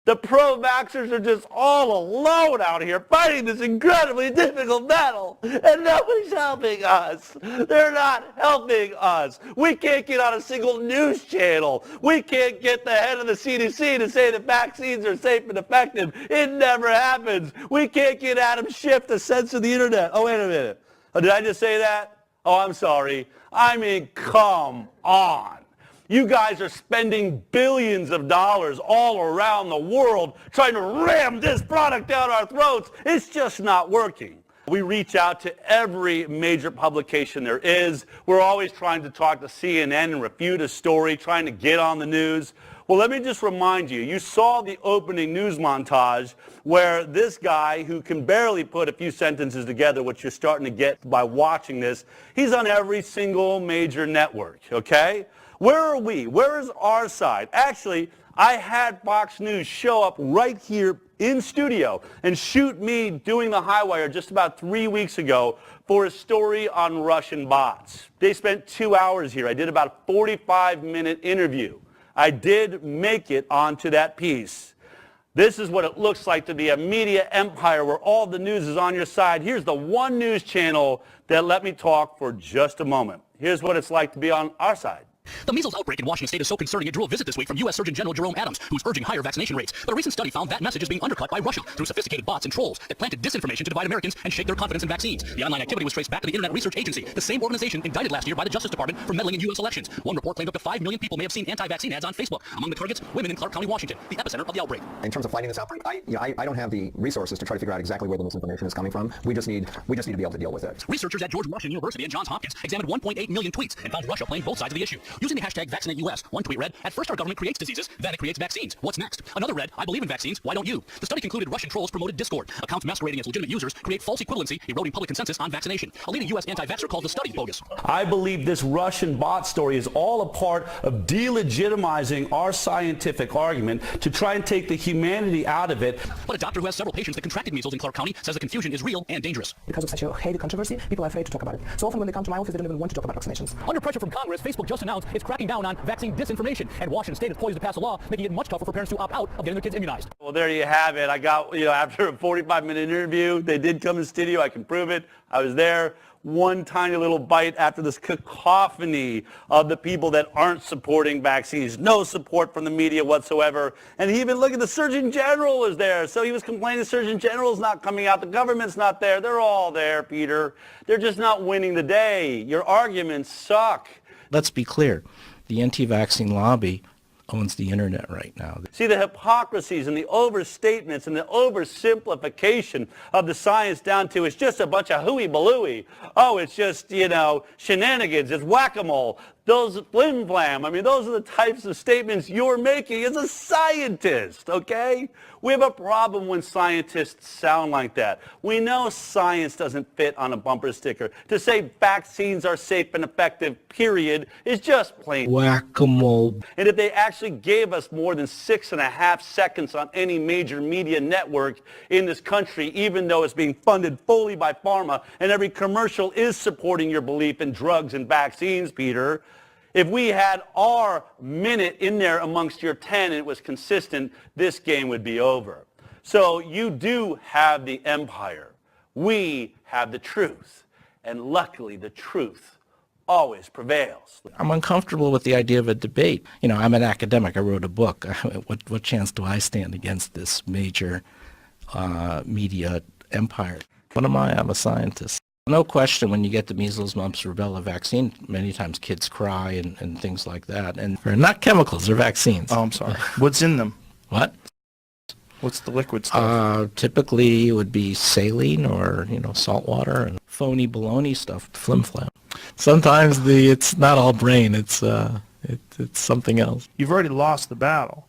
The pro-vaxxers are just all alone out here fighting this incredibly difficult battle, and nobody's helping us. They're not helping us. We can't get on a single news channel. We can't get the head of the CDC to say that vaccines are safe and effective. It never happens. We can't get Adam Schiff to censor the internet. Oh, wait a minute. Oh, did I just say that? Oh, I'm sorry. I mean, come on. You guys are spending billions of dollars all around the world trying to ram this product down our throats. It's just not working. We reach out to every major publication there is. We're always trying to talk to CNN and refute a story, trying to get on the news. Well, let me just remind you, you saw the opening news montage where this guy who can barely put a few sentences together, which you're starting to get by watching this, he's on every single major network, okay? Where are we? Where is our side? Actually, I had Fox News show up right here in studio and shoot me doing the HighWire just about 3 weeks ago for a story on Russian bots. They spent 2 hours here. I did about a 45-minute interview. I did make it onto that piece. This is what it looks like to be a media empire where all the news is on your side. Here's the one news channel that let me talk for just a moment. Here's what it's like to be on our side. The measles outbreak in Washington state is so concerning it drew a visit this week from U.S. Surgeon General Jerome Adams, who's urging higher vaccination rates. But a recent study found that message is being undercut by Russia through sophisticated bots and trolls that planted disinformation to divide Americans and shake their confidence in vaccines. The online activity was traced back to the Internet Research Agency, the same organization indicted last year by the Justice Department for meddling in U.S. elections. One report claimed up to 5 million people may have seen anti-vaccine ads on Facebook. Among the targets, women in Clark County, Washington, the epicenter of the outbreak. In terms of fighting this outbreak, I don't have the resources to try to figure out exactly where the misinformation is coming from. We just need to be able to deal with it. Researchers at George Washington University and Johns Hopkins examined 1.8 million tweets and found Russia playing both sides of the issue. Using the hashtag VaccinateUS, one tweet read, "At first our government creates diseases, then it creates vaccines. What's next?" Another read, "I believe in vaccines, why don't you?" The study concluded Russian trolls promoted discord. Accounts masquerading as legitimate users create false equivalency, eroding public consensus on vaccination. A leading U.S. anti-vaxxer called the study bogus. I believe this Russian bot story is all a part of delegitimizing our scientific argument to try and take the humanity out of it. But a doctor who has several patients that contracted measles in Clark County says the confusion is real and dangerous. Because of such a heavy controversy, people are afraid to talk about it. So often when they come to my office, they don't even want to talk about vaccinations. Under pressure from Congress, Facebook just announced it's cracking down on vaccine disinformation, and Washington State is poised to pass a law making it much tougher for parents to opt out of getting their kids immunized. Well, there you have it. I got, after a 45-minute interview, they did come in studio. I can prove it. I was there. One tiny little bite after this cacophony of the people that aren't supporting vaccines. No support from the media whatsoever. And even look at the Surgeon General is there. So he was complaining the Surgeon General's not coming out. The government's not there. They're all there, Peter. They're just not winning the day. Your arguments suck. Let's be clear. The anti-vaccine lobby owns the internet right now. See, the hypocrisies and the overstatements and the oversimplification of the science down to it's just a bunch of hooey-balooey. Oh, it's just, shenanigans. It's whack-a-mole. Those flim-flam. I mean, those are the types of statements you're making as a scientist, okay? We have a problem when scientists sound like that. We know science doesn't fit on a bumper sticker. To say vaccines are safe and effective, period, is just plain whack-a-mole. And if they actually gave us more than 6.5 seconds on any major media network in this country, even though it's being funded fully by pharma, and every commercial is supporting your belief in drugs and vaccines, Peter, if we had our minute in there amongst your 10 and it was consistent, this game would be over. So you do have the empire. We have the truth. And luckily, the truth always prevails. I'm uncomfortable with the idea of a debate. I'm an academic. I wrote a book. What chance do I stand against this major media empire? What am I? I'm a scientist. No question, when you get the measles, mumps, rubella vaccine, many times kids cry and things like that. And they're not chemicals, they're vaccines. Oh, I'm sorry. What's in them? What? What's the liquid stuff? Typically it would be saline or, salt water and phony baloney stuff, flim-flam. Sometimes it's not all brain, it's something else. You've already lost the battle.